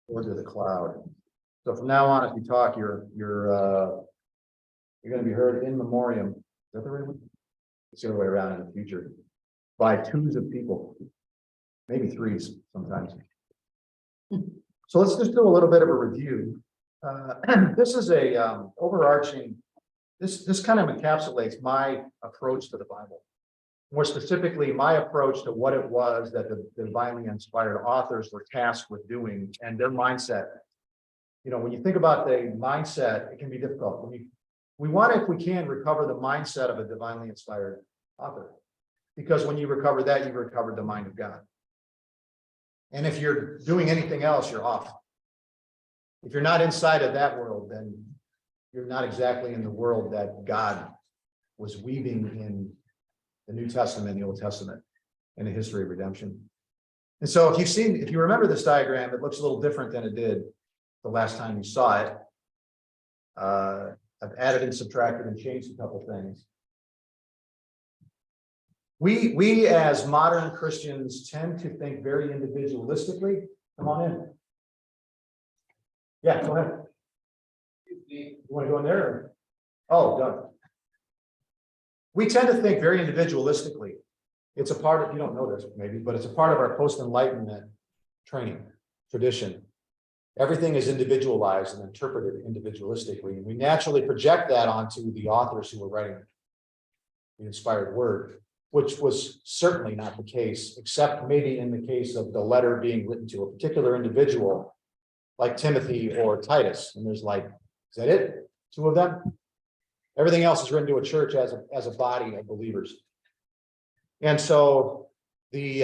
or to the cloud. So from now on, if you talk, you're going to be heard in memoriam. Is that the right one? It's the other way around in the future, by twos of people, maybe threes sometimes. So let's just do a little bit of a review. This is a overarching. This kind of encapsulates my approach to the Bible. More specifically, my approach to what it was that the divinely inspired authors were tasked with doing and their mindset. You know, when you think about the mindset, it can be difficult. We want to, if we can, recover the mindset of a divinely inspired author. Because when you recover that, you've recovered the mind of God. And if you're doing anything else, you're off. If you're not inside of that world, then you're not exactly in the world that God was weaving in the New Testament, the Old Testament, and the history of redemption. And so if you remember this diagram, it looks a little different than it did the last time you saw it. I've added and subtracted and changed a couple things. We as modern Christians tend to think very individualistically. Come on in. Yeah, go ahead. You want to go in there? Or? Oh, done. We tend to think very individualistically. It's a part of, you don't know this maybe, but it's a part of our post-enlightenment training tradition. Everything is individualized and interpreted individualistically. And we naturally project that onto the authors who were writing the inspired word, which was certainly not the case, except maybe in the case of the letter being written to a particular individual like Timothy or Titus. And there's like, is that it? Two of them? Everything else is written to a church as a body of believers. And so the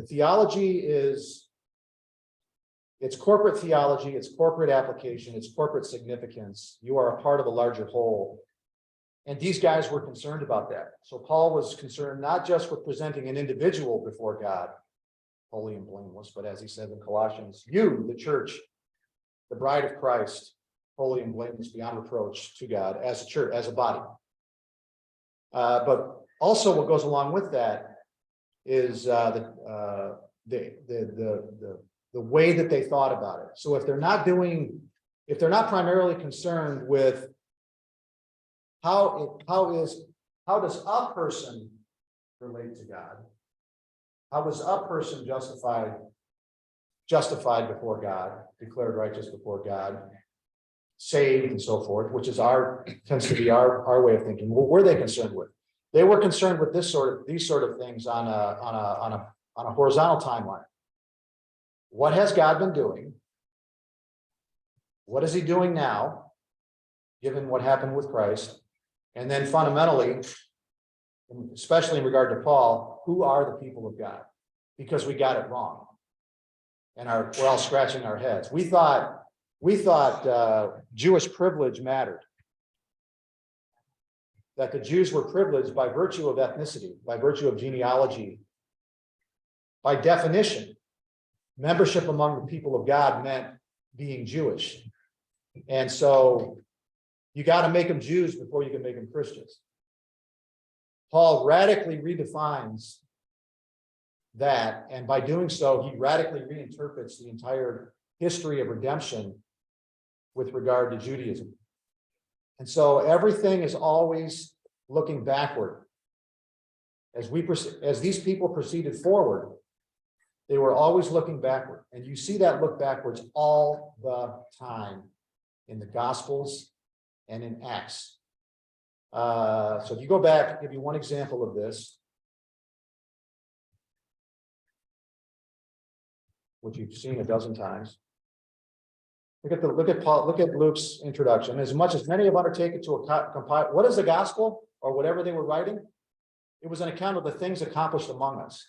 theology is, it's corporate theology, it's corporate application, it's corporate significance. You are a part of a larger whole. And these guys were concerned about that. So Paul was concerned not just with presenting an individual before God, holy and blameless, but as he said in Colossians, you, the church, the bride of Christ, holy and blameless beyond reproach to God as a church, as a body. But also what goes along with that is the way that they thought about it. So if they're not primarily concerned with how does a person relate to God? How was a person justified before God, declared righteous before God, saved and so forth, which is tends to be our way of thinking. What were they concerned with? They were concerned with these sort of things on a horizontal timeline. What has God been doing? What is he doing now, given what happened with Christ? And then fundamentally, especially in regard to Paul, who are the people of God? Because we got it wrong. And we're all scratching our heads. We thought Jewish privilege mattered. That the Jews were privileged by virtue of ethnicity, by virtue of genealogy. By definition, membership among the people of God meant being Jewish. And so you got to make them Jews before you can make them Christians. Paul radically redefines that, and by doing so, he radically reinterprets the entire history of redemption with regard to Judaism. And so everything is always looking backward. As these people proceeded forward, they were always looking backward. And you see that look backwards all the time in the Gospels and in Acts. So if you go back, I'll give you one example of this, which you've seen a dozen times. Look at Luke's introduction. As much as many have undertaken to compile, what is the gospel or whatever they were writing? It was an account of the things accomplished among us.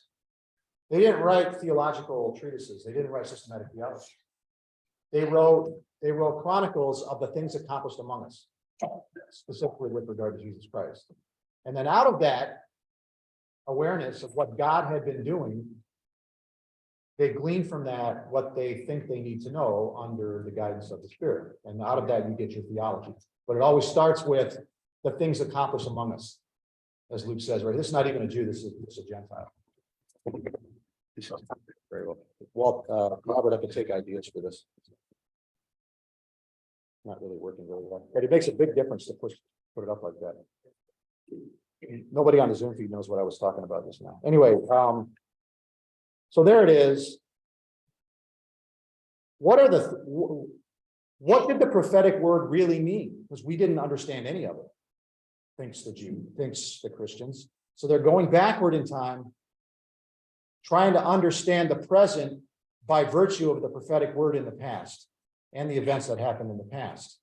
They didn't write theological treatises. They didn't write systematic theology. They wrote chronicles of the things accomplished among us, specifically with regard to Jesus Christ. And then out of that awareness of what God had been doing, they glean from that what they think they need to know under the guidance of the Spirit. And out of that, you get your theology. But it always starts with the things accomplished among us. As Luke says, right? This is not even a Jew, this is a Gentile. Very well. Well, Robert, I can take ideas for this. Not really working very well, but it makes a big difference to put it up like that. Nobody on the Zoom feed knows what I was talking about just now. Anyway, so there it is. What did the prophetic word really mean? Because we didn't understand any of it. Thinks the Jew, thinks the Christians. So they're going backward in time, trying to understand the present by virtue of the prophetic word in the past and the events that happened in the past.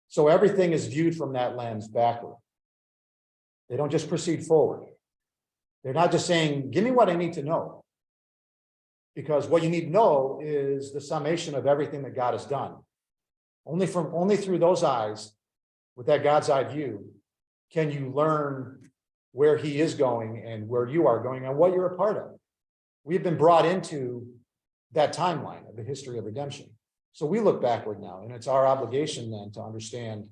So everything is viewed from that lens backward. They don't just proceed forward. They're not just saying, give me what I need to know. Because what you need to know is the summation of everything that God has done. Only through those eyes, with that God's eye view, can you learn where he is going and where you are going and what you're a part of. We've been brought into that timeline of the history of redemption. So we look backward now, and it's our obligation then to understand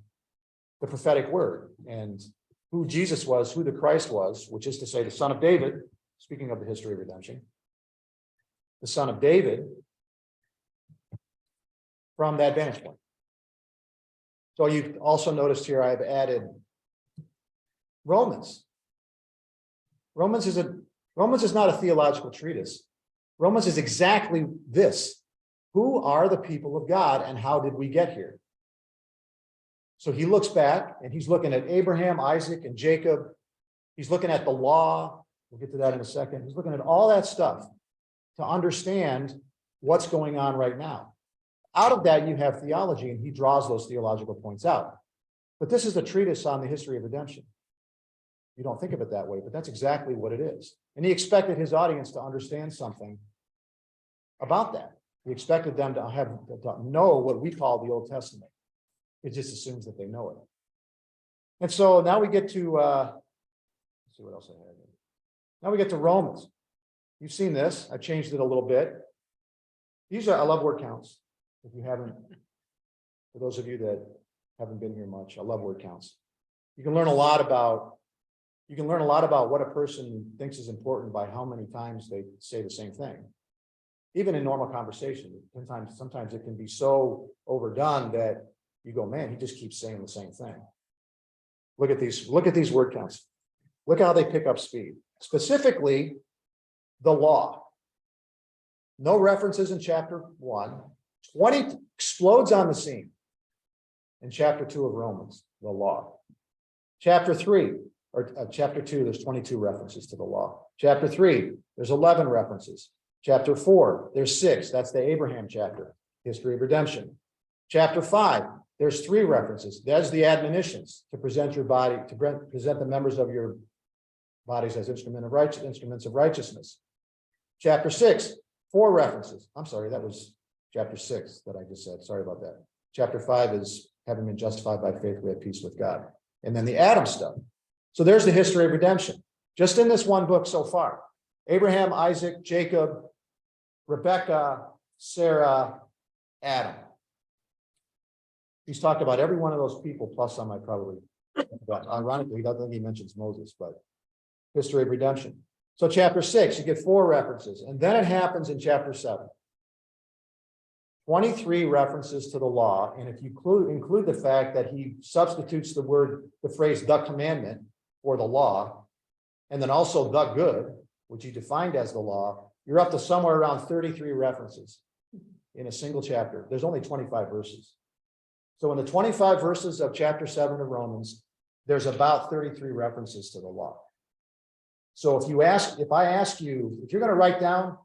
the prophetic word and who Jesus was, who the Christ was, which is to say the son of David, speaking of the history of redemption, the son of David, from that vantage point. So you've also noticed here I've added Romans. Romans is not a theological treatise. Romans is exactly this. Who are the people of God and how did we get here? So he looks back and he's looking at Abraham, Isaac, and Jacob. He's looking at the law. We'll get to that in a second. He's looking at all that stuff to understand what's going on right now. Out of that, you have theology, and he draws those theological points out. But this is a treatise on the history of redemption. You don't think of it that way, but that's exactly what it is. And he expected his audience to understand something about that. He expected them to know what we call the Old Testament. It just assumes that they know it. And so now we get to, let's see what else I have here. Now we get to Romans. You've seen this. I changed it a little bit. I love word counts. If you haven't, for those of you that haven't been here much, I love word counts. You can learn a lot about what a person thinks is important by how many times they say the same thing. Even in normal conversation, sometimes it can be so overdone that you go, man, he just keeps saying the same thing. Look at these word counts. Look how they pick up speed. Specifically, the law. No references in chapter 1. 20 explodes on the scene in chapter 2 of Romans, the law. Chapter 3, or chapter 2, there's 22 references to the law. Chapter 3, there's 11 references. Chapter 4, there's 6. That's the Abraham chapter, history of redemption. Chapter 5, there's 3 references. That's the admonitions to present your body, to present the members of your bodies as instruments of righteousness. Chapter 6, 4 references. I'm sorry, that was chapter 6 that I just said. Sorry about that. Chapter 5 is having been justified by faith, we have peace with God. And then the Adam stuff. So there's the history of redemption. Just in this one book so far. Abraham, Isaac, Jacob, Rebecca, Sarah, Adam. He's talked about every one of those people, plus some I probably, but ironically, I don't think he mentions Moses, but history of redemption. So chapter 6, you get 4 references. And then it happens in chapter 7. 23 references to the law. And if you include the fact that he substitutes the phrase, the commandment for the law, and then also the good, which he defined as the law, you're up to somewhere around 33 references in a single chapter. There's only 25 verses. So in the 25 verses of chapter 7 of Romans, there's about 33 references to the law. So if I ask you, if you're going to write down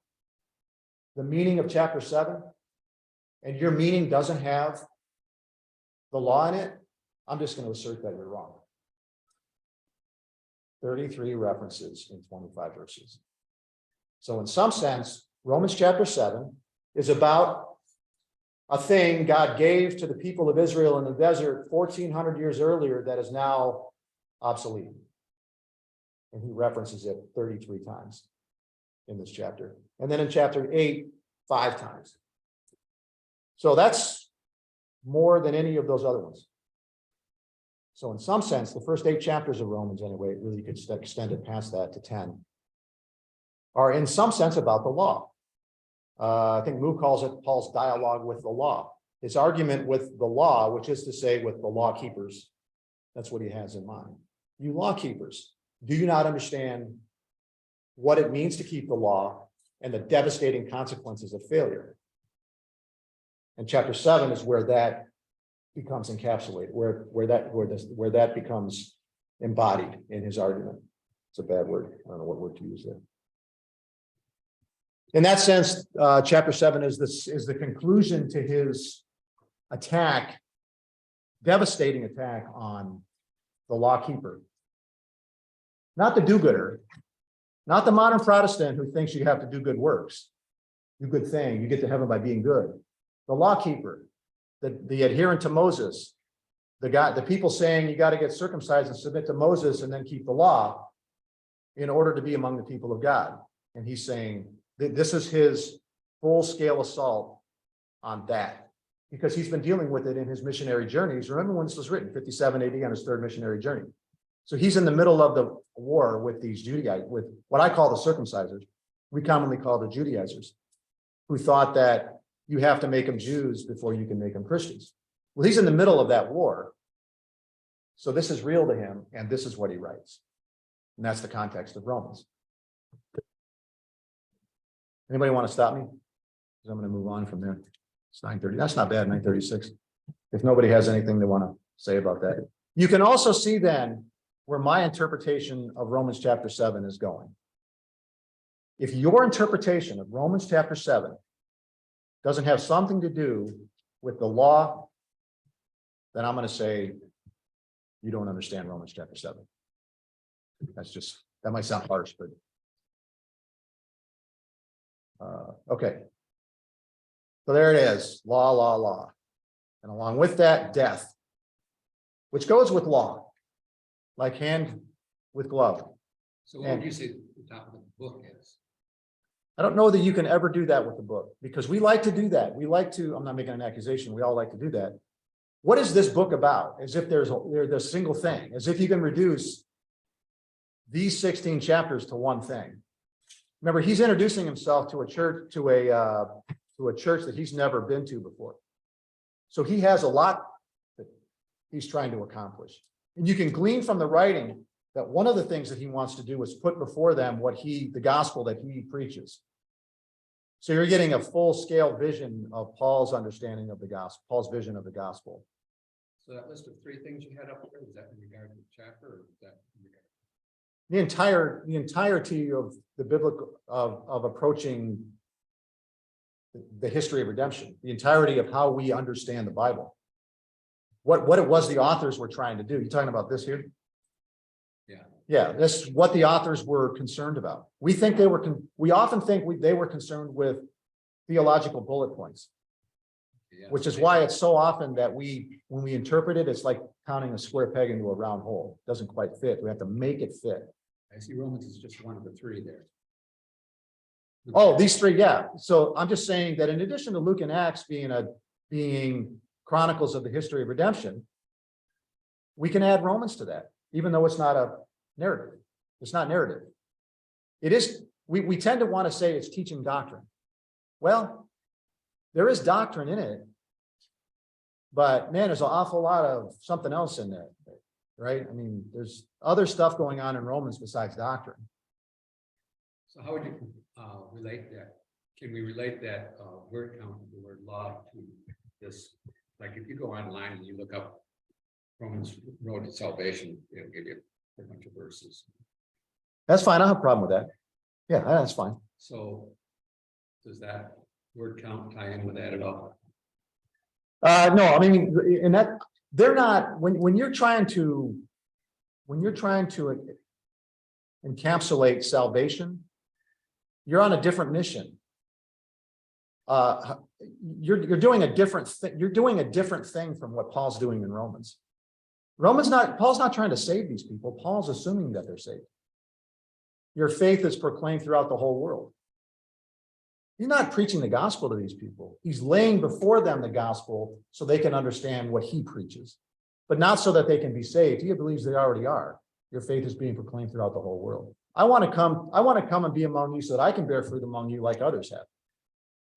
the meaning of chapter 7, and your meaning doesn't have the law in it, I'm just going to assert that you're wrong. 33 references in 25 verses. So in some sense, Romans chapter 7 is about a thing God gave to the people of Israel in the desert 1,400 years earlier that is now obsolete. And he references it 33 times in this chapter. And then in chapter 8, 5 times. So that's more than any of those other ones. So in some sense, the first 8 chapters of Romans, anyway, really could extend it past that to 10. are in some sense about the law. I think Moo calls it Paul's dialogue with the law. His argument with the law, which is to say with the law keepers, that's what he has in mind. You law keepers, do you not understand what it means to keep the law and the devastating consequences of failure? And chapter 7 is where that becomes encapsulated, where that becomes embodied in his argument. It's a bad word. I don't know what word to use there. In that sense, chapter 7 is the conclusion to his attack, devastating attack on the law keeper. Not the do-gooder, not the modern Protestant who thinks you have to do good works, do good thing, you get to heaven by being good. The law keeper, the adherent to Moses, the people saying you got to get circumcised and submit to Moses and then keep the law in order to be among the people of God. And he's saying that this is his full-scale assault on that, because he's been dealing with it in his missionary journeys. Remember when this was written, 57 AD, on his third missionary journey. So he's in the middle of the war with these Judaizers, with what I call the circumcisers. We commonly call the Judaizers, who thought that you have to make them Jews before you can make them Christians. Well, he's in the middle of that war. So this is real to him, and this is what he writes. And that's the context of Romans. Anybody want to stop me? Because I'm going to move on from there. It's 9:30. That's not bad, 9:36. If nobody has anything they want to say about that. You can also see then where my interpretation of Romans chapter 7 is going. If your interpretation of Romans chapter 7 doesn't have something to do with the law, then I'm going to say you don't understand Romans chapter 7. That might sound harsh, but okay. So there it is, law. And along with that, death, which goes with law, like hand with glove. So what would you say the top of the book is? I don't know that you can ever do that with the book, because we like to do that. We like to, I'm not making an accusation, we all like to do that. What is this book about? As if there's a single thing, as if you can reduce these 16 chapters to one thing. Remember, he's introducing himself to a church, to a church that he's never been to before. So he has a lot that he's trying to accomplish. And you can glean from the writing that one of the things that he wants to do is put before them the gospel that he preaches. So you're getting a full-scale vision of Paul's understanding of the gospel, Paul's vision of the gospel. So that list of 3 things you had up there, was that in regard to the chapter, or was that in regard? The entirety of the biblical of approaching the history of redemption, the entirety of how we understand the Bible, what it was the authors were trying to do. You talking about this here? Yeah, this is what the authors were concerned about. We often think they were concerned with theological bullet points, which is why it's so often that when we interpret it, it's like counting a square peg into a round hole. It doesn't quite fit. We have to make it fit. I see Romans is just one of the 3 there. Oh, these 3, yeah. So I'm just saying that in addition to Luke and Acts being chronicles of the history of redemption, we can add Romans to that, even though it's not a narrative. It's not narrative. It is, we tend to want to say it's teaching doctrine. Well, there is doctrine in it, but man, there's an awful lot of something else in there, right? I mean, there's other stuff going on in Romans besides doctrine. So how would you relate that? Can we relate that word count of the word law to this? Like if you go online and you look up Romans Road to Salvation, it'll give you a bunch of verses. That's fine. I have a problem with that. Yeah, that's fine. So does that word count tie in with that at all? No, I mean, in that they're not, when you're trying to encapsulate salvation, you're on a different mission. You're doing a different thing. You're doing a different thing from what Paul's doing in Romans. Paul's not trying to save these people. Paul's assuming that they're saved. Your faith is proclaimed throughout the whole world. He's not preaching the gospel to these people. He's laying before them the gospel so they can understand what he preaches, but not so that they can be saved. He believes they already are. Your faith is being proclaimed throughout the whole world. I want to come and be among you so that I can bear fruit among you like others have.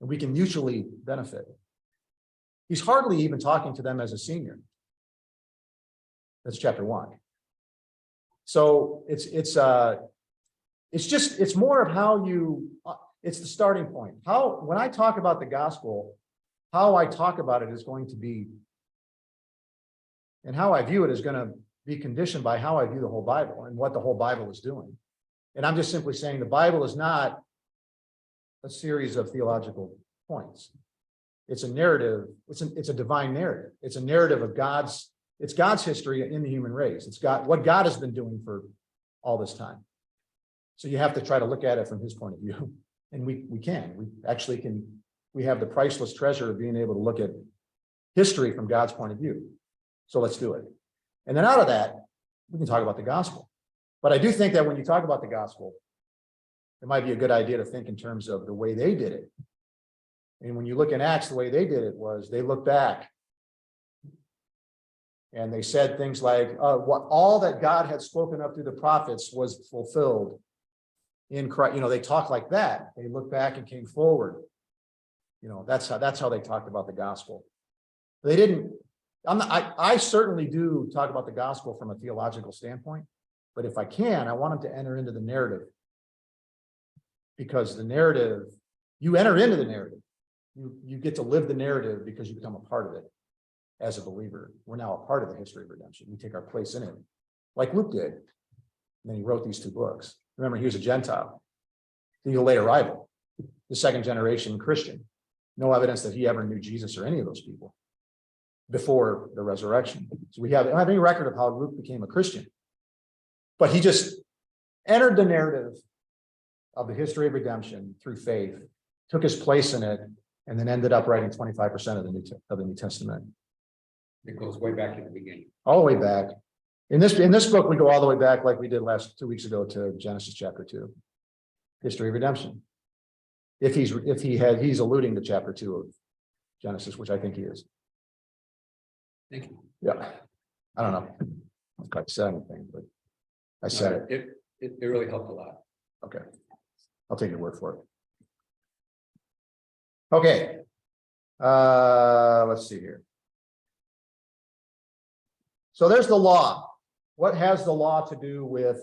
And we can mutually benefit. He's hardly even talking to them as a senior. That's chapter 1. So it's more of how you, it's the starting point. When I talk about the gospel, how I talk about it is going to be, and how I view it is going to be conditioned by how I view the whole Bible and what the whole Bible is doing. And I'm just simply saying the Bible is not a series of theological points. It's a narrative. It's a divine narrative. It's a narrative of God's history in the human race. It's what God has been doing for all this time. So you have to try to look at it from his point of view. And we actually can. We have the priceless treasure of being able to look at history from God's point of view. So let's do it. And then out of that, we can talk about the gospel. But I do think that when you talk about the gospel, it might be a good idea to think in terms of the way they did it. And when you look in Acts, the way they did it was they looked back and they said things like, what all that God had spoken up through the prophets was fulfilled in Christ. They talked like that. They looked back and came forward. That's how they talked about the gospel. They didn't. I certainly do talk about the gospel from a theological standpoint, but if I can, I want them to enter into the narrative, because the narrative, you enter into the narrative, you get to live the narrative because you become a part of it as a believer. We're now a part of the history of redemption. We take our place in it, like Luke did. And then he wrote these 2 books. Remember, he was a Gentile. He's a late arrival, the second generation Christian. No evidence that he ever knew Jesus or any of those people before the resurrection. So we don't have any record of how Luke became a Christian, but he just entered the narrative of the history of redemption through faith, took his place in it, and then ended up writing 25% of the New Testament. It goes way back to the beginning. All the way back. In this book, we go all the way back, like we did 2 weeks ago, to Genesis chapter 2, history of redemption. If he's alluding to chapter 2 of Genesis, which I think he is. Thank you. Yeah, I don't know if I said anything, but I said it. It really helped a lot. Okay, I'll take your word for it. Okay, let's see here. So there's the law. What has the law to do with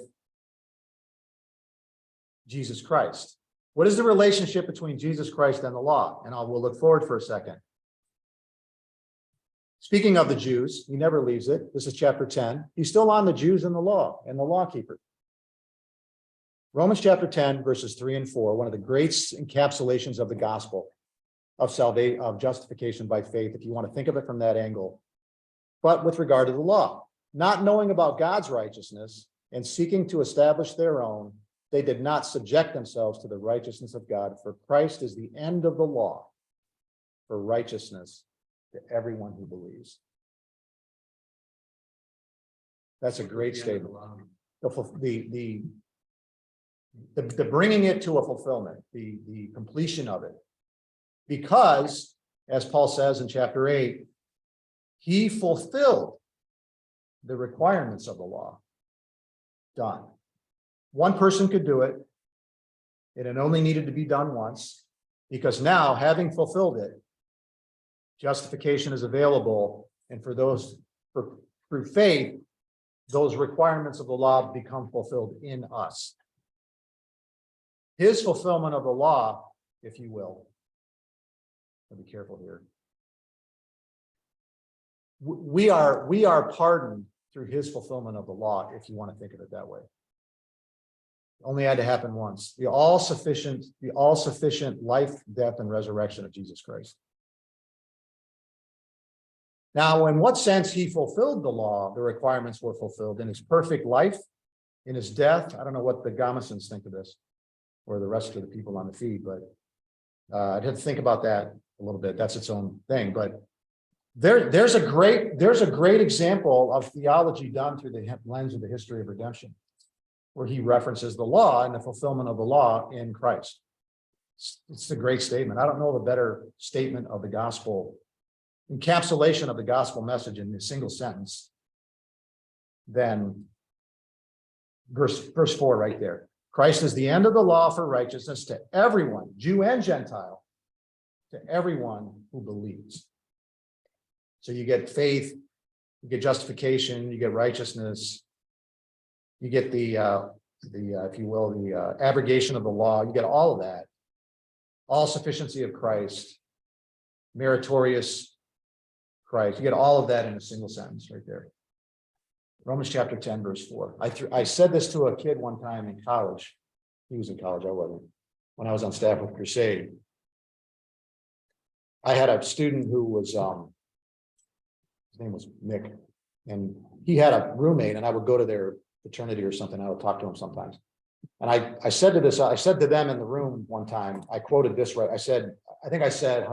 Jesus Christ? What is the relationship between Jesus Christ and the law? And we'll look forward for a second. Speaking of the Jews, he never leaves it. This is chapter 10. He's still on the Jews and the law and the lawkeeper. Romans chapter 10, verses 3 and 4, one of the great encapsulations of the gospel of salvation, of justification by faith, if you want to think of it from that angle. But with regard to the law, not knowing about God's righteousness and seeking to establish their own, they did not subject themselves to the righteousness of God, for Christ is the end of the law for righteousness to everyone who believes. That's a great statement. The bringing it to a fulfillment, the completion of it. Because, as Paul says in chapter 8, he fulfilled the requirements of the law. Done. One person could do it, and it only needed to be done once, because now, having fulfilled it, justification is available, and through faith, those requirements of the law become fulfilled in us. His fulfillment of the law, if you will, I'll be careful here. We are pardoned through his fulfillment of the law, if you want to think of it that way. Only had to happen once. The all sufficient life, death, and resurrection of Jesus Christ. Now, in what sense he fulfilled the law, the requirements were fulfilled in his perfect life, in his death. I don't know what the Gomasons think of this, or the rest of the people on the feed, but I'd have to think about that a little bit. That's its own thing. But there's a great example of theology done through the lens of the history of redemption, where he references the law and the fulfillment of the law in Christ. It's a great statement. I don't know of a better statement of the gospel, encapsulation of the gospel message in a single sentence than verse 4 right there. Christ is the end of the law for righteousness to everyone, Jew and Gentile, to everyone who believes. So you get faith, you get justification, you get righteousness, you get the if you will, the abrogation of the law. You get all of that, all sufficiency of Christ, meritorious Christ. You get all of that in a single sentence right there. Romans chapter 10, verse 4. I said this to a kid one time in college. He was in college, I wasn't. When I was on staff with Crusade, I had a student who was, his name was Mick, and he had a roommate, and I would go to their fraternity or something. I would talk to him sometimes. And I said to them in the room one time, I quoted this right. I said, how did I say?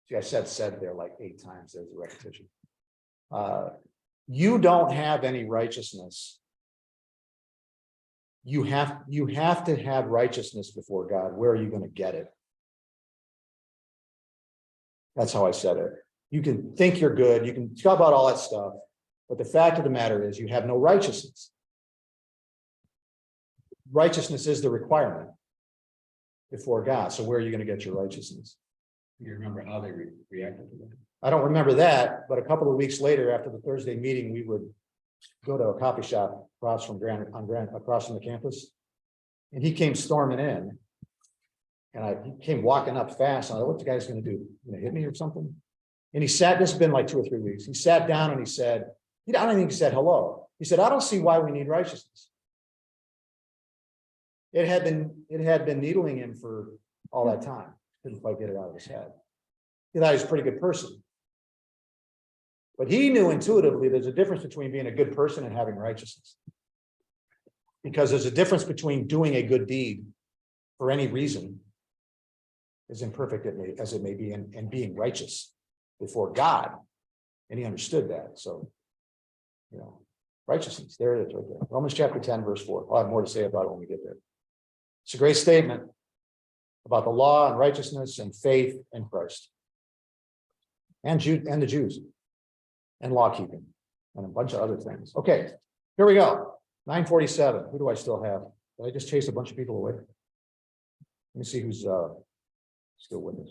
See, I said there like 8 times. There's a repetition. You don't have any righteousness. You have to have righteousness before God. Where are you going to get it? That's how I said it. You can think you're good. You can talk about all that stuff. But the fact of the matter is you have no righteousness. Righteousness is the requirement before God. So where are you going to get your righteousness? You remember how they reacted to that? I don't remember that, but a couple of weeks later, after the Thursday meeting, we would go to a coffee shop across from the campus. And he came storming in. And he came walking up fast. And I thought, what the guy's going to do? Going to hit me or something? And he sat, this has been like 2 or 3 weeks. He sat down and he said, I don't think he said hello. He said, I don't see why we need righteousness. It had been needling him for all that time. Couldn't quite get it out of his head. He thought he was a pretty good person. But he knew intuitively there's a difference between being a good person and having righteousness. Because there's a difference between doing a good deed for any reason, as imperfect as it may be, and being righteous before God. And he understood that. So, righteousness, there it is right there. Romans chapter 10, verse 4. I'll have more to say about it when we get there. It's a great statement about the law and righteousness and faith in Christ. And the Jews. And law keeping. And a bunch of other things. Okay, here we go. 947. Who do I still have? Did I just chase a bunch of people away? Let me see who's still with us.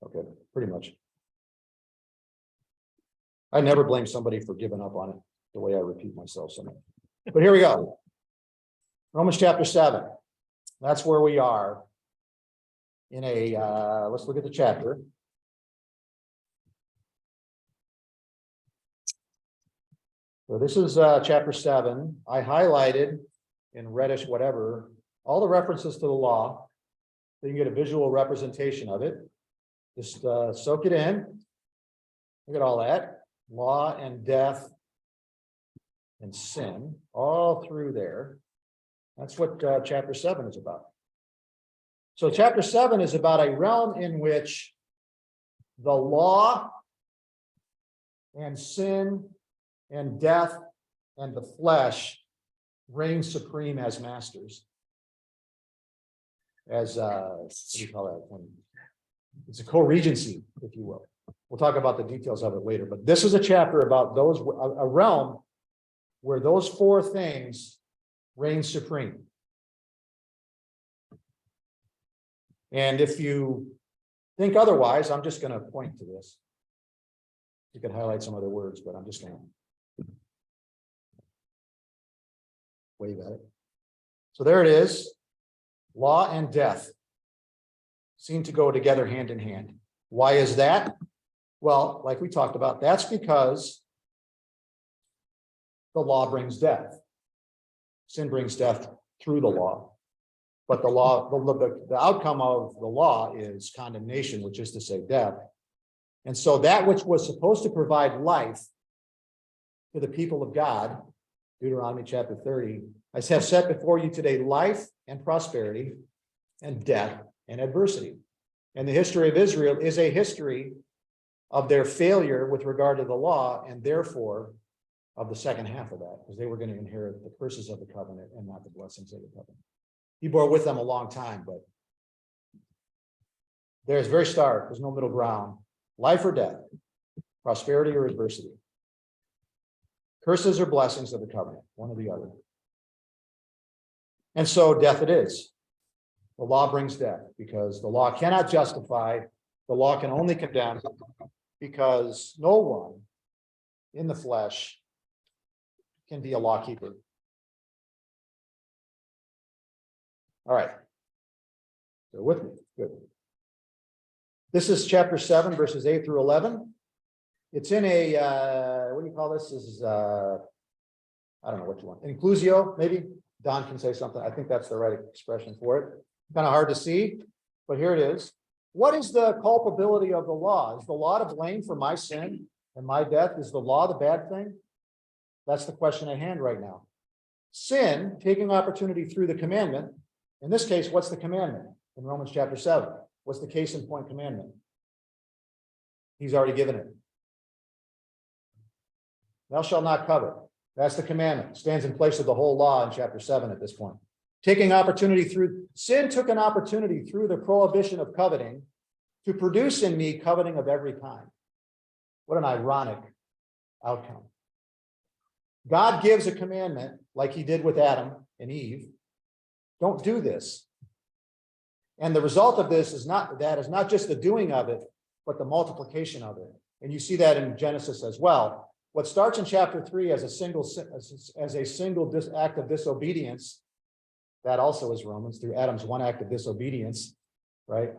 Okay, pretty much. I never blame somebody for giving up on it the way I repeat myself so much. But here we go. Romans chapter 7. That's where we are in let's look at the chapter. So this is chapter 7. I highlighted in reddish whatever all the references to the law, so you can get a visual representation of it. Just soak it in. Look at all that. Law and death and sin, all through there. That's what chapter 7 is about. So chapter 7 is about a realm in which the law and sin and death and the flesh reign supreme as masters. As what do you call that? It's a co-regency, if you will. We'll talk about the details of it later, but this is a chapter about a realm where those 4 things reign supreme. And if you think otherwise, I'm just going to point to this. You could highlight some other words, but I'm just going to wave at it. So there it is. Law and death seem to go together hand in hand. Why is that? Well, like we talked about, that's because the law brings death. Sin brings death through the law. But the outcome of the law is condemnation, which is to say death. And so that which was supposed to provide life to the people of God, Deuteronomy chapter 30, I have set before you today life and prosperity and death and adversity. And the history of Israel is a history of their failure with regard to the law, and therefore of the second half of that, because they were going to inherit the curses of the covenant and not the blessings of the covenant. He bore with them a long time, but there's very stark. There's no middle ground. Life or death, prosperity or adversity. Curses or blessings of the covenant, one or the other. And so death it is. The law brings death because the law cannot justify, the law can only condemn, because no one in the flesh can be a law keeper. All right. So with me, good. This is chapter 7, verses 8 through 11. It's in a, what do you call this? This is, I don't know what you want. Inclusio, maybe? Don can say something. I think that's the right expression for it. Kind of hard to see, but here it is. What is the culpability of the law? Is the law to blame for my sin and my death? Is the law the bad thing? That's the question at hand right now. Sin, taking opportunity through the commandment. In this case, what's the commandment? In Romans chapter 7, what's the case in point commandment? He's already given it. Thou shalt not covet. That's the commandment. Stands in place of the whole law in chapter 7 at this point. Taking opportunity through, sin took an opportunity through the prohibition of coveting to produce in me coveting of every kind. What an ironic outcome. God gives a commandment like he did with Adam and Eve. Don't do this. And the result of this is not just the doing of it, but the multiplication of it. And you see that in Genesis as well. What starts in chapter 3 as a single act of disobedience, that also is Romans, through Adam's one act of disobedience, right?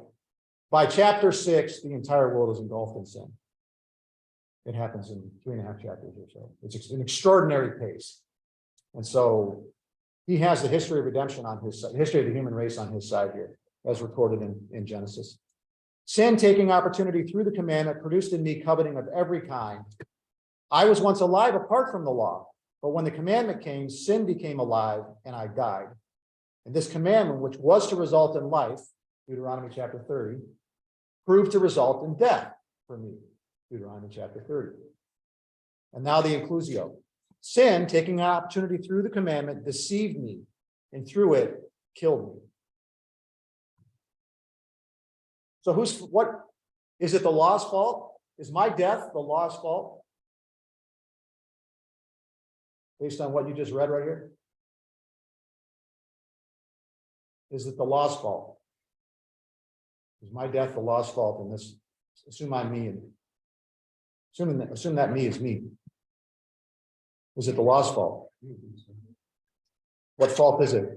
By chapter 6, the entire world is engulfed in sin. It happens in 3.5 chapters or so. It's an extraordinary pace. And so he has the history of redemption on his side, history of the human race on his side here, as recorded in Genesis. Sin, taking opportunity through the commandment, produced in me coveting of every kind. I was once alive apart from the law, but when the commandment came, sin became alive and I died. And this commandment, which was to result in life, Deuteronomy chapter 30, proved to result in death for me, Deuteronomy chapter 30. And now the inclusio. Sin, taking an opportunity through the commandment, deceived me, and through it, killed me. So what is it the law's fault? Is my death the law's fault? Based on what you just read right here? Is it the law's fault? Is my death the law's fault in this? Assume I'm me, and assume that me is me. Is it the law's fault? What fault is it?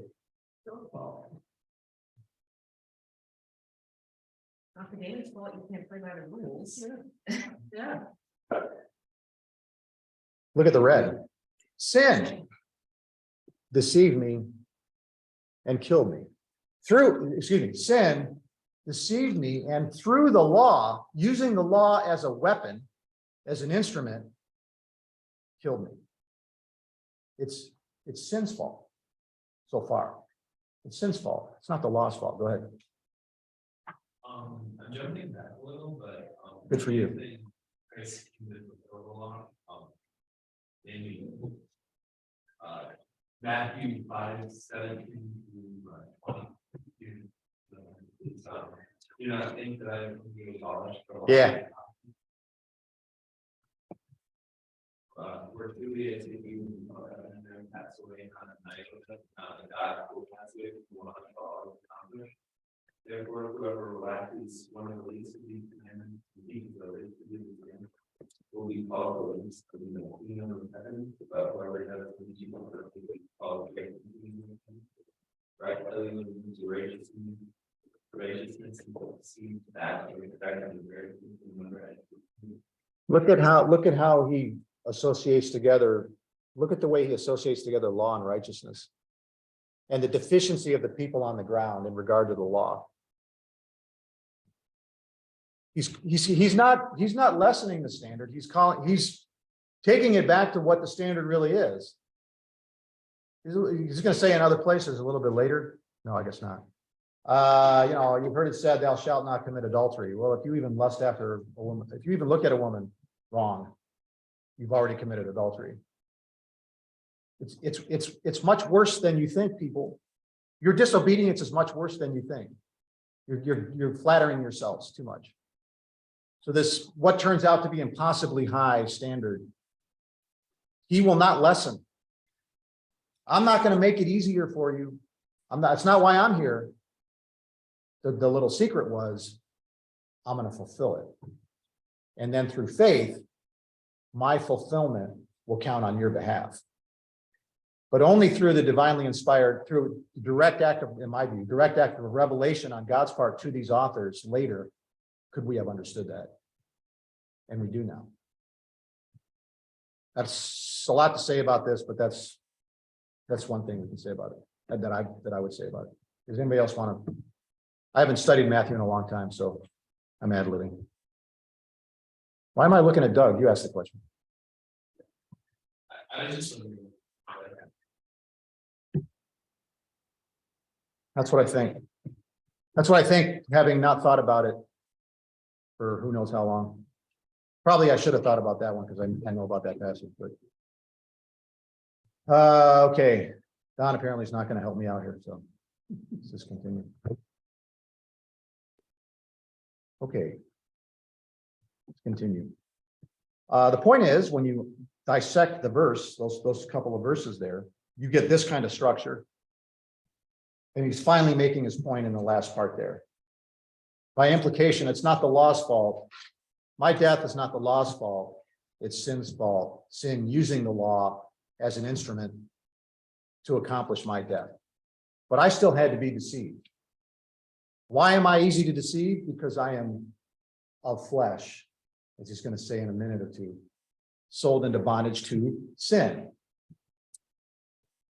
Not the game's fault, you can't play by the rules. Yeah. Look at the red. Sin deceived me and killed me. Sin deceived me, and through the law, using the law as a weapon, as an instrument, killed me. It's sin's fault so far. It's sin's fault. It's not the law's fault. Go ahead. I'm jumping back a little, but Good for you. Maybe Matthew 5:17 to 22. You know, I think that I can college. Yeah. Where truly is if you pass away on a night, God will pass away from all accomplish. Therefore, whoever relaxes one of the least of these commandments, will be called the least of the kingdom of heaven. But whoever does the evil will be called great in the kingdom of heaven. Right, graciousness and see that and respect and very. Look at how he associates together. Look at the way he associates together law and righteousness, and the deficiency of the people on the ground in regard to the law. He's not lessening the standard. He's taking it back to what the standard really is. He's going to say in other places a little bit later. No, I guess not. You've heard it said, "Thou shalt not commit adultery." Well, if you even lust after a woman, if you even look at a woman wrong, you've already committed adultery. It's much worse than you think, people. Your disobedience is much worse than you think. You're flattering yourselves too much. So this, what turns out to be impossibly high standard, he will not lessen. I'm not going to make it easier for you. it's not why I'm here. The little secret was, I'm gonna fulfill it. And then through faith, my fulfillment will count on your behalf. But only through the divinely inspired, through direct act of, in my view, direct act of revelation on God's part to these authors later, could we have understood that. And we do now. That's a lot to say about this, but that's one thing we can say about it, that I would say about it. Does anybody else want to? I haven't studied Matthew in a long time, so I'm ad-libbing. Why am I looking at Doug? You asked the question. I was just. That's what I think. That's what I think, having not thought about it for who knows how long. Probably I should have thought about that one because I know about that passage, but. Okay, Don apparently is not going to help me out here, so let's just continue. Okay. Let's continue. The point is, when you dissect the verse, those couple of verses there, you get this kind of structure. And he's finally making his point in the last part there. By implication, it's not the law's fault. My death is not the law's fault. It's sin's fault. Sin using the law as an instrument to accomplish my death. But I still had to be deceived. Why am I easy to deceive? Because I am of flesh, as he's going to say in a minute or two, sold into bondage to sin.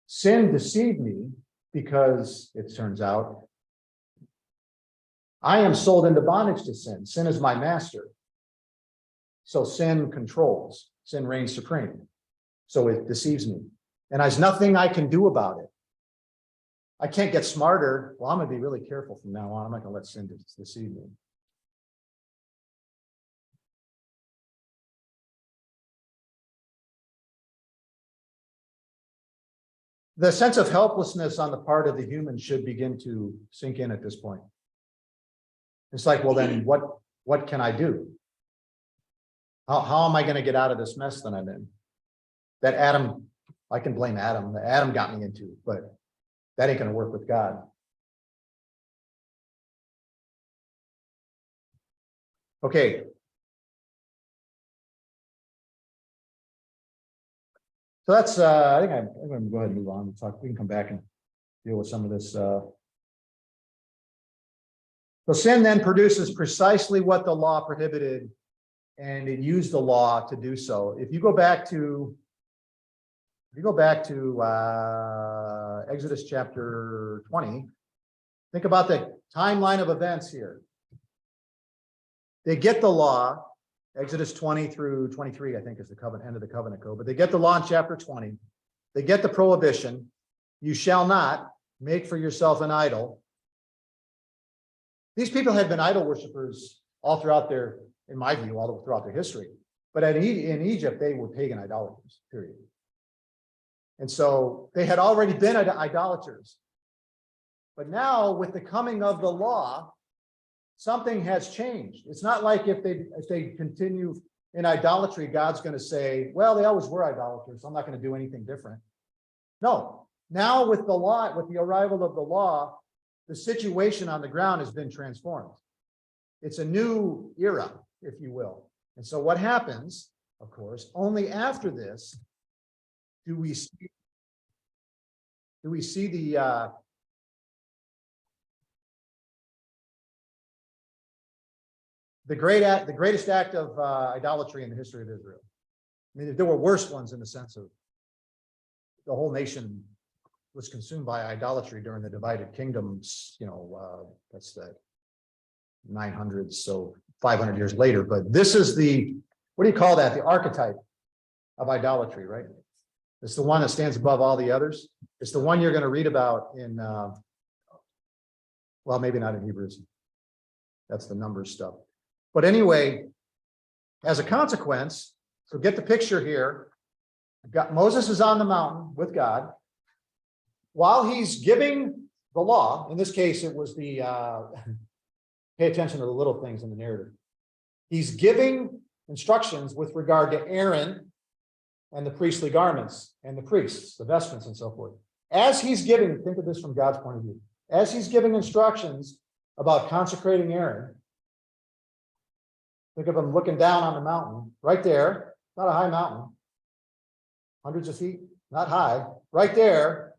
Sin deceived me because it turns out I am sold into bondage to sin. Sin is my master. So sin controls, sin reigns supreme. So it deceives me. And there's nothing I can do about it. I can't get smarter. Well, I'm going to be really careful from now on. I'm not going to let sin deceive me. The sense of helplessness on the part of the human should begin to sink in at this point. It's like, well, then what can I do? How am I going to get out of this mess that I'm in? That Adam, I can blame Adam, that Adam got me into, but that ain't going to work with God. Okay. So that's, I think I'm going to go ahead and move on and talk. We can come back and deal with some of this. So sin then produces precisely what the law prohibited, and it used the law to do so. If you go back to Exodus chapter 20, think about the timeline of events here. They get the law. Exodus 20 through 23, I think, is the covenant, end of the covenant code. But they get the law in chapter 20. They get the prohibition. You shall not make for yourself an idol. These people had been idol worshipers all throughout their, in my view, all throughout their history. But in Egypt, they were pagan idolaters, period. And so they had already been idolaters. But now, with the coming of the law, something has changed. It's not like if they continue in idolatry, God's going to say, well, they always were idolaters, so I'm not going to do anything different. No, now with the law, with the arrival of the law, the situation on the ground has been transformed. It's a new era, if you will. And so what happens, of course, only after this do we see the greatest act of idolatry in the history of Israel. I mean, there were worse ones in the sense of the whole nation was consumed by idolatry during the divided kingdoms, that's the 900s, so 500 years later. But this is the, what do you call that? The archetype of idolatry, right? It's the one that stands above all the others. It's the one you're going to read about in, well, maybe not in Hebrews. That's the Numbers stuff. But anyway, as a consequence, so get the picture here. Moses is on the mountain with God. While he's giving the law, in this case, it was the, pay attention to the little things in the narrative. He's giving instructions with regard to Aaron and the priestly garments and the priests, the vestments and so forth. as he's giving, think of this from God's point of view, as he's giving instructions about consecrating Aaron, think of him looking down on the mountain, right there, not a high mountain, hundreds of feet, not high, right there,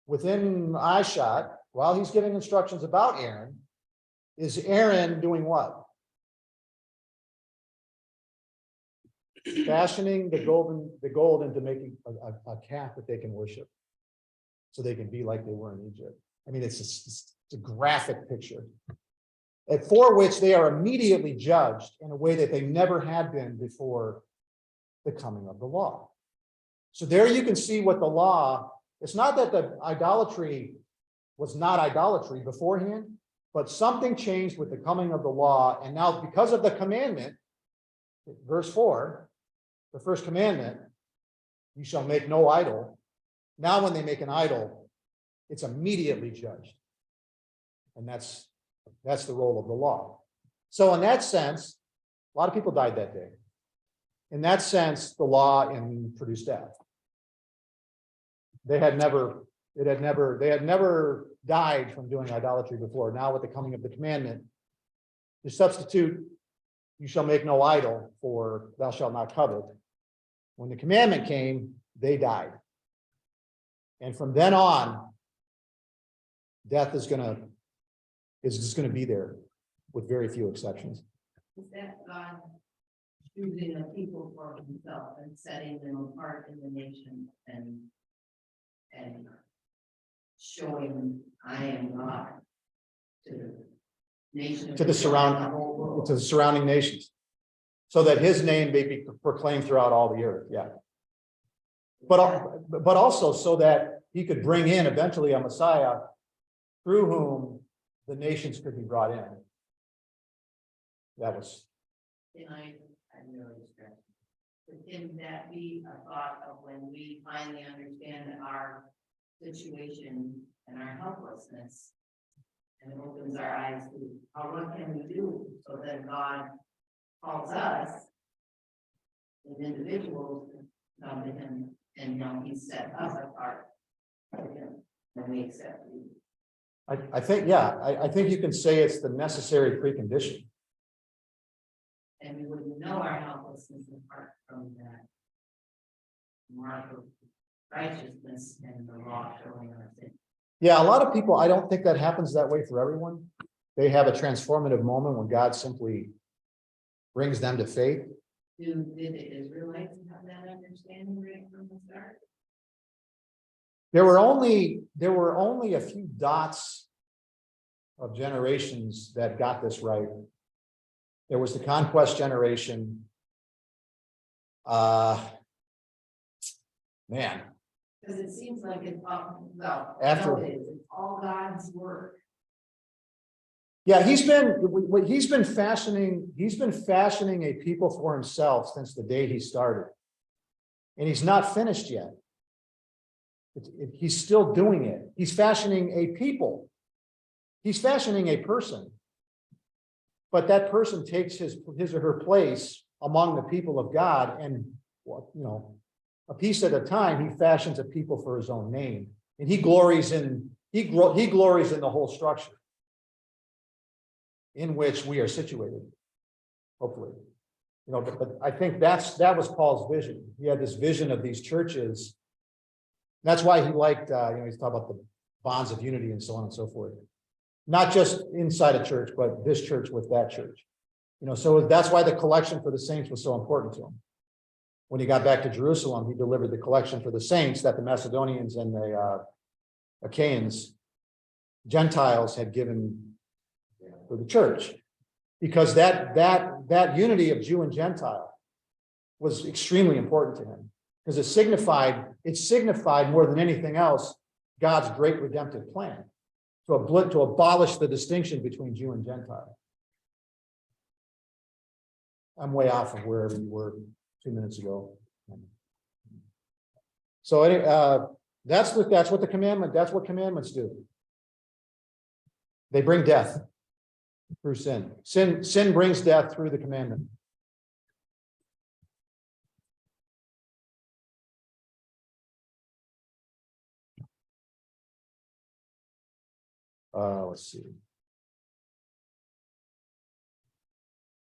within eye shot, while he's giving instructions about Aaron, is Aaron doing what? Fashioning the gold into making a calf that they can worship, so they can be like they were in Egypt. I mean, it's a graphic picture, and for which they are immediately judged in a way that they never had been before the coming of the law. So there you can see what the law, it's not that the idolatry was not idolatry beforehand, but something changed with the coming of the law. And now because of the commandment, verse 4, the first commandment, you shall make no idol. Now when they make an idol, it's immediately judged. And that's the role of the law. So in that sense, a lot of people died that day. In that sense, the law produced death. They had never died from doing idolatry before. Now with the coming of the commandment, you substitute, you shall make no idol for thou shalt not covet. When the commandment came, they died. And from then on, death is just gonna be there with very few exceptions. Is that God choosing a people for himself and setting them apart in the nation and showing I am God to the nation, To the surrounding nations, so that his name may be proclaimed throughout all the earth. Yeah. But also so that he could bring in eventually a Messiah through whom the nations could be brought in. That was. I'm really stressed. But can that be a thought of when we finally understand our situation and our helplessness? And it opens our eyes to what can we do so that God calls us as individuals to come to him, and now he's set us apart for him, and we accept you. I think, yeah, I think you can say it's the necessary precondition. And we wouldn't know our helplessness apart from that mark of righteousness and the law showing our sin. Yeah, a lot of people, I don't think that happens that way for everyone. They have a transformative moment when God simply brings them to faith. Did the Israelites have that understanding right from the start? There were only a few dots of generations that got this right. There was the conquest generation. Man. Because it seems like it's well, After- no, it is. It's all God's work. Yeah, he's been fashioning a people for himself since the day he started. And he's not finished yet. He's still doing it. He's fashioning a people. He's fashioning a person. But that person takes his or her place among the people of God, and a piece at a time, he fashions a people for his own name. And he glories in the whole structure in which we are situated, hopefully. But I think that was Paul's vision. He had this vision of these churches. That's why he liked, he's talking about the bonds of unity and so on and so forth. Not just inside a church, but this church with that church. So that's why the collection for the saints was so important to him. When he got back to Jerusalem, he delivered the collection for the saints that the Macedonians and the Achaeans, Gentiles, had given for the church, because that unity of Jew and Gentile was extremely important to him, because it signified more than anything else God's great redemptive plan to abolish the distinction between Jew and Gentile. I'm way off of wherever you were 2 minutes ago. So that's what commandments do. They bring death through sin. Sin brings death through the commandment. Let's see.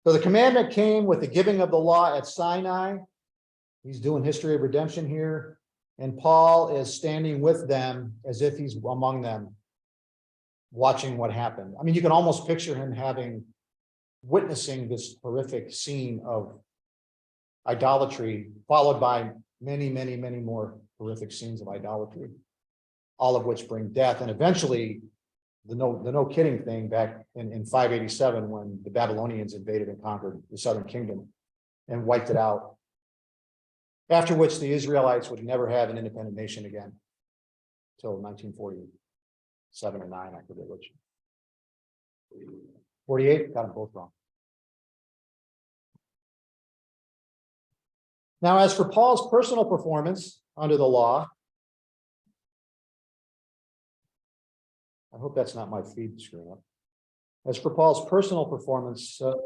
So the commandment came with the giving of the law at Sinai. He's doing history of redemption here. And Paul is standing with them as if he's among them, watching what happened. I mean, you can almost picture him witnessing this horrific scene of idolatry, followed by many, many, many more horrific scenes of idolatry, all of which bring death. And eventually, the no kidding thing back in 587, when the Babylonians invaded and conquered the southern kingdom and wiped it out. After which the Israelites would never have an independent nation again until 1947 or 9, I forget which. 48, got them both wrong. Now, as for Paul's personal performance under the law, I hope that's not my feed screwing up. As for Paul's personal performance, I'll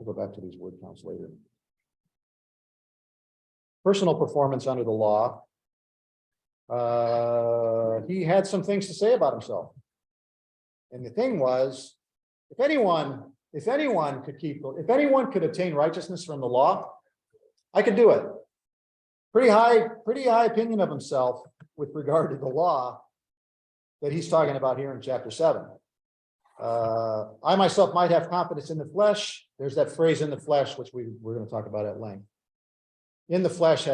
go back to these word counts later. Personal performance under the law, he had some things to say about himself. And the thing was, if anyone could attain righteousness from the law, I could do it. Pretty high opinion of himself with regard to the law that he's talking about here in chapter 7. I myself might have confidence in the flesh. There's that phrase in the flesh, which we're going to talk about at length. In the flesh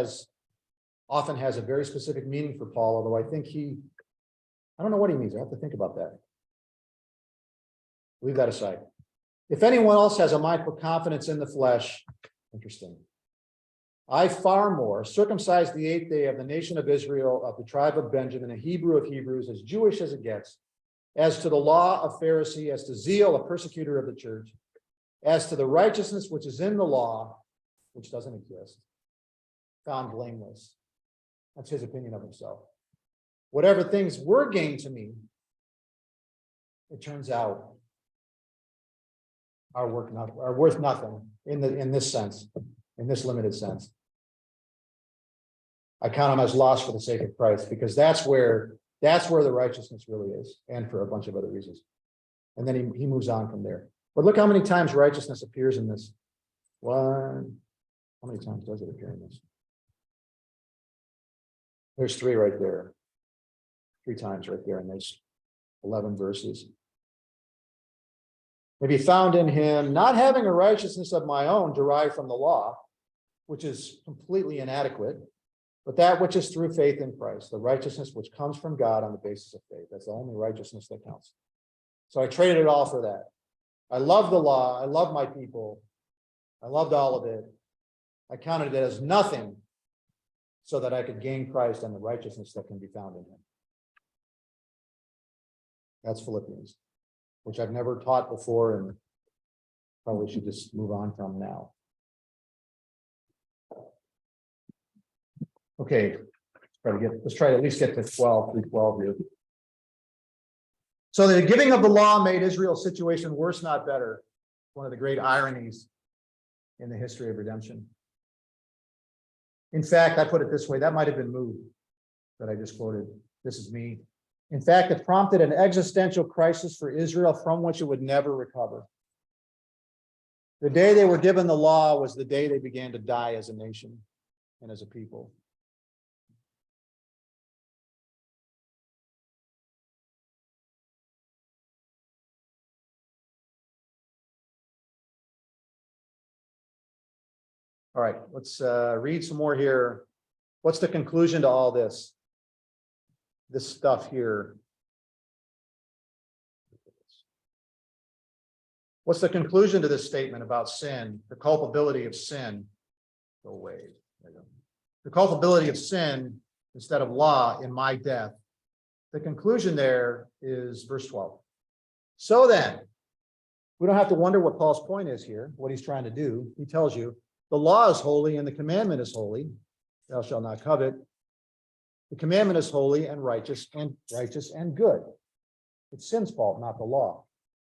often has a very specific meaning for Paul, although I think I don't know what he means. I have to think about that. Leave that aside. If anyone else has a mind for confidence in the flesh, interesting. I far more, circumcised the 8th day of the nation of Israel, of the tribe of Benjamin, a Hebrew of Hebrews, as Jewish as it gets, as to the law of Pharisee, as to zeal, a persecutor of the church, as to the righteousness which is in the law, which doesn't exist, found blameless. That's his opinion of himself. Whatever things were gained to me, it turns out are worth nothing in this sense, in this limited sense. I count them as loss for the sake of Christ, because that's where the righteousness really is, and for a bunch of other reasons. And then he moves on from there. But look how many times righteousness appears in this. How many times does it appear in this? There's 3 right there. 3 times right there in those 11 verses. May be found in him, not having a righteousness of my own derived from the law, which is completely inadequate, but that which is through faith in Christ, the righteousness which comes from God on the basis of faith. That's the only righteousness that counts. So I traded it all for that. I love the law. I love my people. I loved all of it. I counted it as nothing so that I could gain Christ and the righteousness that can be found in him. That's Philippians, which I've never taught before and probably should just move on from now. Okay, let's try to at least get to 12 through 12 here. So the giving of the law made Israel's situation worse, not better. One of the great ironies in the history of redemption. In fact, I put it this way, that might have been moved that I just quoted. This is me. In fact, it prompted an existential crisis for Israel from which it would never recover. The day they were given the law was the day they began to die as a nation and as a people. All right, let's read some more here. What's the conclusion to all this? This stuff here. What's the conclusion to this statement about sin, the culpability of sin? Go away. There you go. The culpability of sin instead of law in my death. The conclusion there is verse 12. So then, we don't have to wonder what Paul's point is here, what he's trying to do. He tells you, the law is holy and the commandment is holy. Thou shalt not covet. The commandment is holy and righteous and good. It's sin's fault, not the law.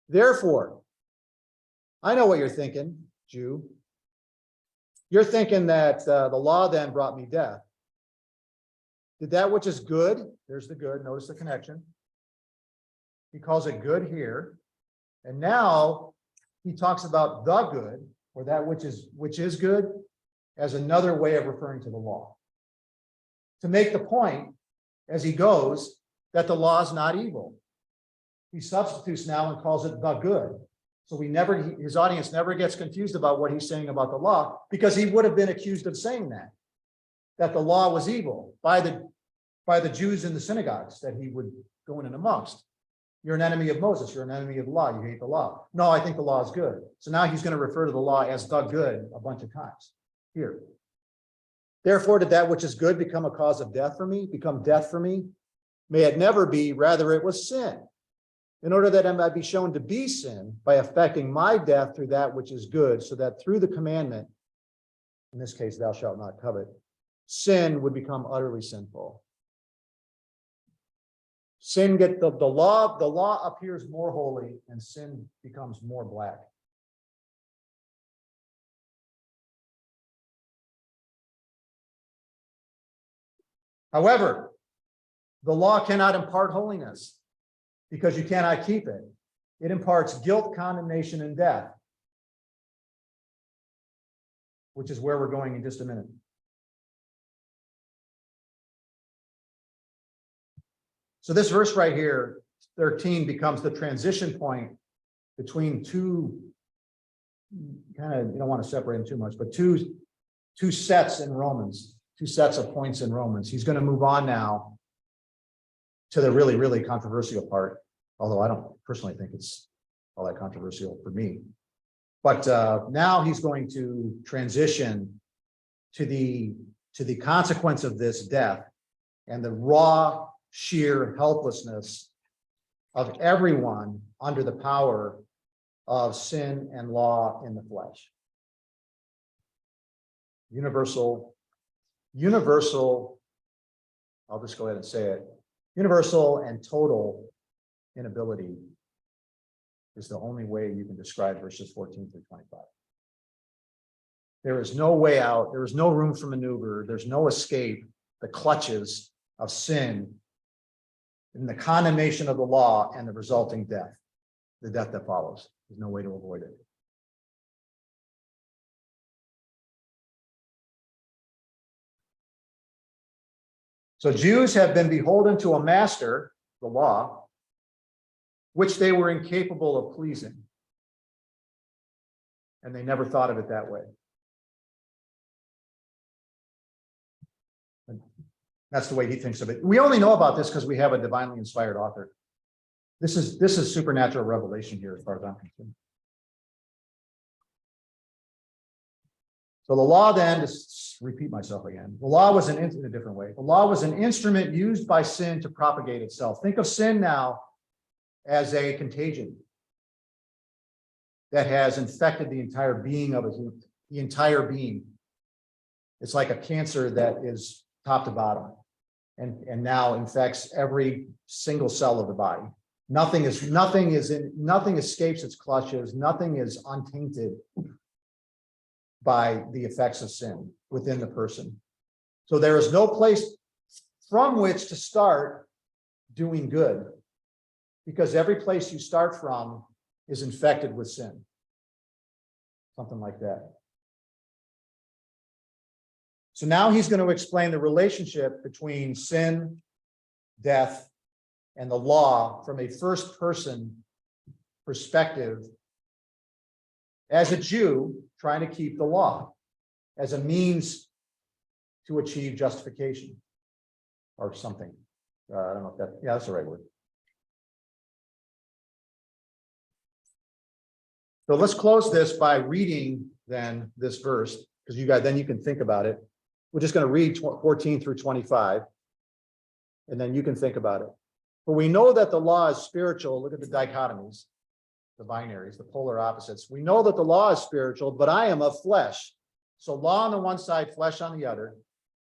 Therefore, I know what you're thinking, Jew. You're thinking that the law then brought me death. Did that which is good, there's the good, notice the connection. He calls it good here. And now he talks about the good, or that which is good, as another way of referring to the law. To make the point, as he goes, that the law is not evil. He substitutes now and calls it the good. So his audience never gets confused about what he's saying about the law, because he would have been accused of saying that the law was evil by the Jews in the synagogues that he would go in and amongst. You're an enemy of Moses. You're an enemy of the law. You hate the law. No, I think the law is good. So now he's going to refer to the law as the good a bunch of times here. Therefore, did that which is good become a cause of death for me, become death for me? May it never be, rather it was sin. In order that I might be shown to be sin by affecting my death through that which is good, so that through the commandment, in this case, thou shalt not covet, sin would become utterly sinful. The law appears more holy, and sin becomes more black. However, the law cannot impart holiness, because you cannot keep it. It imparts guilt, condemnation, and death, which is where we're going in just a minute. So this verse right here, 13, becomes the transition point between two, kind of, you don't want to separate them too much, but two sets in Romans, two sets of points in Romans. He's going to move on now to the really, really controversial part, although I don't personally think it's all that controversial for me. But now he's going to transition to the consequence of this death and the raw, sheer helplessness of everyone under the power of sin and law in the flesh. Universal, I'll just go ahead and say it, universal and total inability is the only way you can describe verses 14 through 25. There is no way out. There is no room for maneuver. There's no escape. The clutches of sin and the condemnation of the law and the resulting death, the death that follows. There's no way to avoid it. So Jews have been beholden to a master, the law, which they were incapable of pleasing. And they never thought of it that way. And that's the way he thinks of it. We only know about this because we have a divinely inspired author. This is supernatural revelation here, as far as I'm concerned. So the law then, to repeat myself again, the law was in a different way. The law was an instrument used by sin to propagate itself. Think of sin now as a contagion that has infected the entire being of a human, the entire being. It's like a cancer that is top to bottom and now infects every single cell of the body. Nothing escapes its clutches. Nothing is untainted by the effects of sin within the person. So there is no place from which to start doing good, because every place you start from is infected with sin. Something like that. So now he's going to explain the relationship between sin, death, and the law from a first-person perspective as a Jew trying to keep the law as a means to achieve justification or something. I don't know if that, yeah, that's the right word. So let's close this by reading then this verse, because then you can think about it. We're just going to read 14 through 25, and then you can think about it. For we know that the law is spiritual. Look at the dichotomies, the binaries, the polar opposites. We know that the law is spiritual, but I am of flesh. So law on the one side, flesh on the other.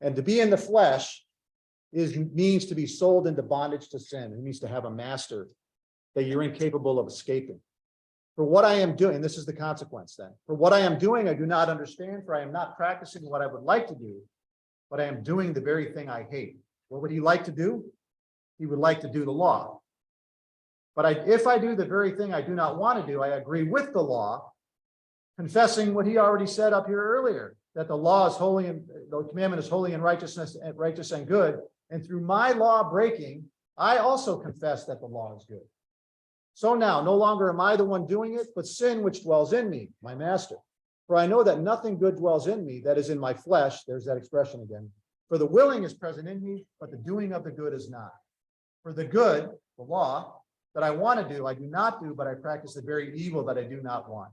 And to be in the flesh means to be sold into bondage to sin. It means to have a master that you're incapable of escaping. For what I am doing, this is the consequence then. For what I am doing, I do not understand, for I am not practicing what I would like to do, but I am doing the very thing I hate. What would he like to do? He would like to do the law. But if I do the very thing I do not want to do, I agree with the law, confessing what he already said up here earlier, that the law is holy and the commandment is holy and righteous and good. And through my law breaking, I also confess that the law is good. So now, no longer am I the one doing it, but sin which dwells in me, my master. For I know that nothing good dwells in me, that is in my flesh. There's that expression again. For the willing is present in me, but the doing of the good is not. For the good, the law, that I want to do, I do not do, but I practice the very evil that I do not want.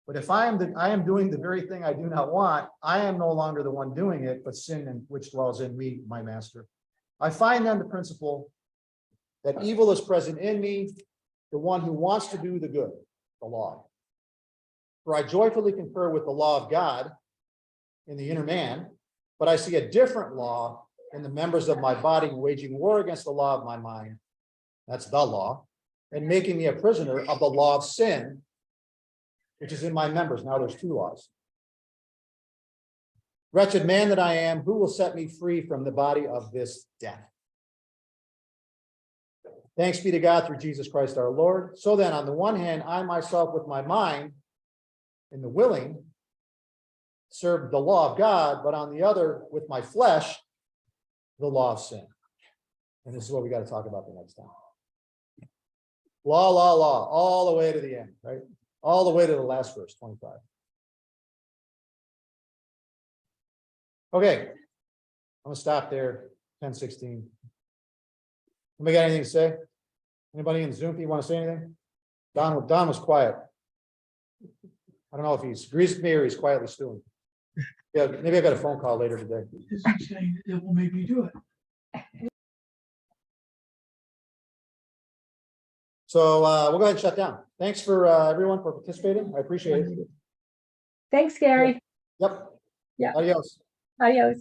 But if I am doing the very thing I do not want, I am no longer the one doing it, but sin which dwells in me, my master. I find then the principle that evil is present in me, the one who wants to do the good, the law. For I joyfully concur with the law of God in the inner man, but I see a different law in the members of my body waging war against the law of my mind. That's the law, and making me a prisoner of the law of sin, which is in my members. Now there's two laws. Wretched man that I am, who will set me free from the body of this death? Thanks be to God through Jesus Christ our Lord. So then, on the one hand, I myself with my mind in the willing serve the law of God, but on the other, with my flesh, the law of sin. And this is what we got to talk about the next time. Law, all the way to the end, right? All the way to the last verse, 25. Okay, I'm gonna stop there, 10:16. Anybody got anything to say? Anybody in Zoom, you want to say anything? Don was quiet. I don't know if he agrees with me or he's quietly stewing. Yeah, maybe I got a phone call later today. Is he saying it will make you do it? So we'll go ahead and shut down. Thanks for everyone for participating. I appreciate it. Thanks, Gary. Yep. Yeah. Adios. Adios.